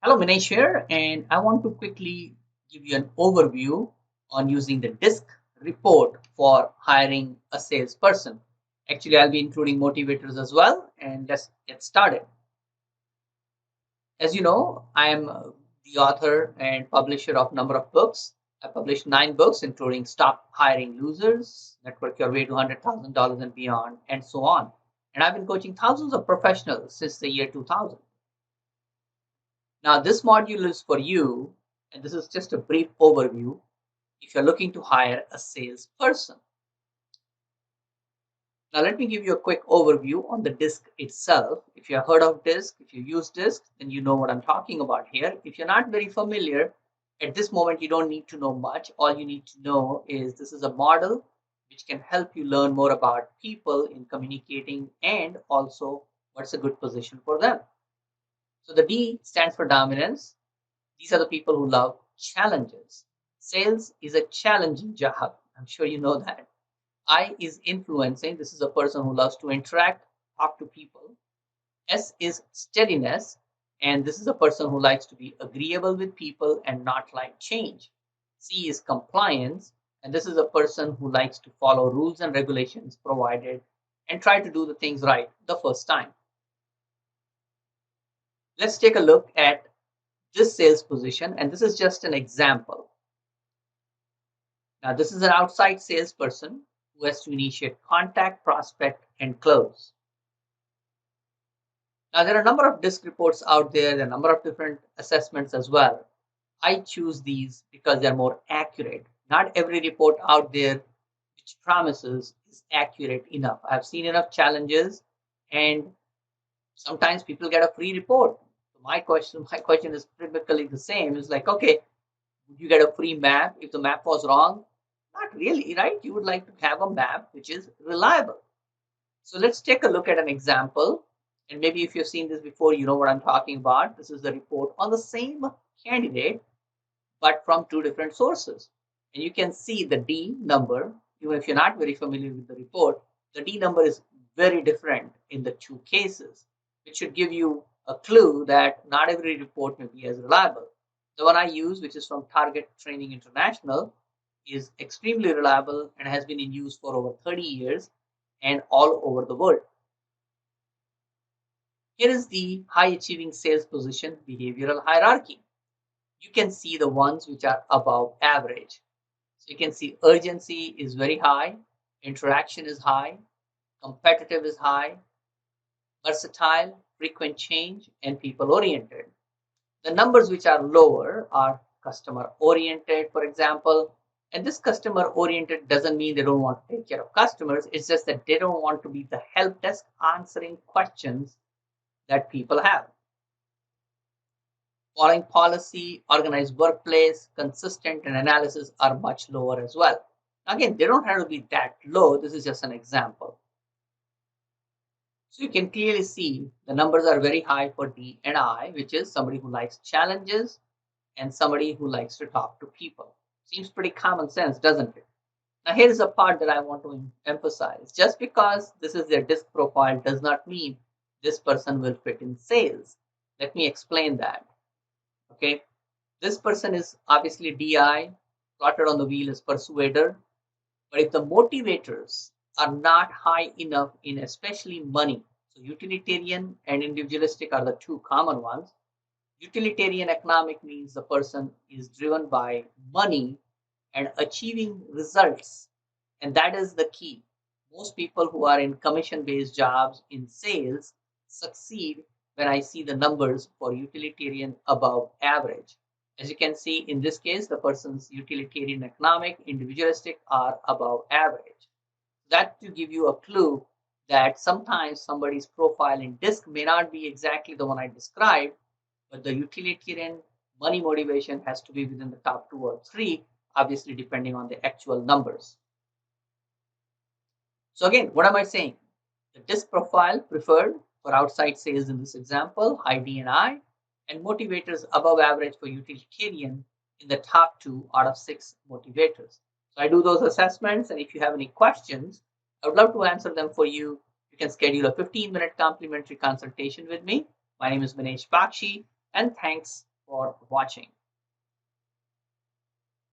Hello, Manish here, and I want to quickly give you an overview on using the DISC report for hiring a salesperson. Actually, I'll be including motivators as well, and let's get started. As you know, I am the author and publisher of a number of books. I published 9 books, including Stop Hiring Losers, Network Your Way to $100,000 and Beyond, and so on. And I've been coaching thousands of professionals since the year 2000. Now, this module is for you, and this is just a brief overview if you're looking to hire a salesperson. Now, let me give you a quick overview on the DISC itself. If you have heard of DISC, if you use DISC, then you know what I'm talking about here. If you're not very familiar, at this moment, you don't need to know much. All you need to know is this is a model which can help you learn more about people in communicating and also what's a good position for them. So the D stands for dominance. These are the people who love challenges. Sales is a challenging job. I'm sure you know that. I is influencing. This is a person who loves to interact, talk to people. S is steadiness. And this is a person who likes to be agreeable with people and not like change. C is compliance. And this is a person who likes to follow rules and regulations provided and try to do the things right the first time. Let's take a look at this sales position, and this is just an example. Now, this is an outside salesperson who has to initiate contact, prospect, and close. Now, there are a number of DISC reports out there, there are a number of different assessments as well. I choose these because they're more accurate. Not every report out there which promises is accurate enough. I've seen enough challenges, and sometimes people get a free report. So my question is typically the same. It's like, okay, would you get a free map if the map was wrong? Not really, right? You would like to have a map which is reliable. So let's take a look at an example. And maybe if you've seen this before, you know what I'm talking about. This is the report on the same candidate, but from 2 different sources. And you can see the D number, even if you're not very familiar with the report, the D number is very different in the 2 cases, which should give you a clue that not every report may be as reliable. The one I use, which is from Target Training International, is extremely reliable and has been in use for over 30 years and all over the world. Here is the high achieving sales position behavioral hierarchy. You can see the ones which are above average. So you can see urgency is very high, interaction is high, competitive is high, versatile, frequent change, and people oriented. The numbers which are lower are customer oriented, for example. And this customer oriented doesn't mean they don't want to take care of customers. It's just that they don't want to be the help desk answering questions that people have. Following policy, organized workplace, consistent, and analysis are much lower as well. Again, they don't have to be that low. This is just an example. So you can clearly see the numbers are very high for D and I, which is somebody who likes challenges and somebody who likes to talk to people. Seems pretty common sense, doesn't it? Now, here's a part that I want to emphasize. Just because this is their DISC profile does not mean this person will fit in sales. Let me explain that. Okay, this person is obviously DI, plotted on the wheel is persuader. But if the motivators are not high enough in especially money, so utilitarian and individualistic are the 2 common ones. Utilitarian economic means the person is driven by money and achieving results. And that is the key. Most people who are in commission based jobs in sales succeed when I see the numbers for utilitarian above average. As you can see in this case, the person's utilitarian, economic, individualistic are above average. That to give you a clue that sometimes somebody's profile in DISC may not be exactly the one I described, but the utilitarian money motivation has to be within the top 2 or 3, obviously depending on the actual numbers. So again, what am I saying? The DISC profile preferred for outside sales in this example, high D&I, and motivators above average for utilitarian in the top 2 out of 6 motivators. So I do those assessments, and if you have any questions, I would love to answer them for you. You can schedule a 15-minute complimentary consultation with me. My name is Manish Bakshi, and thanks for watching.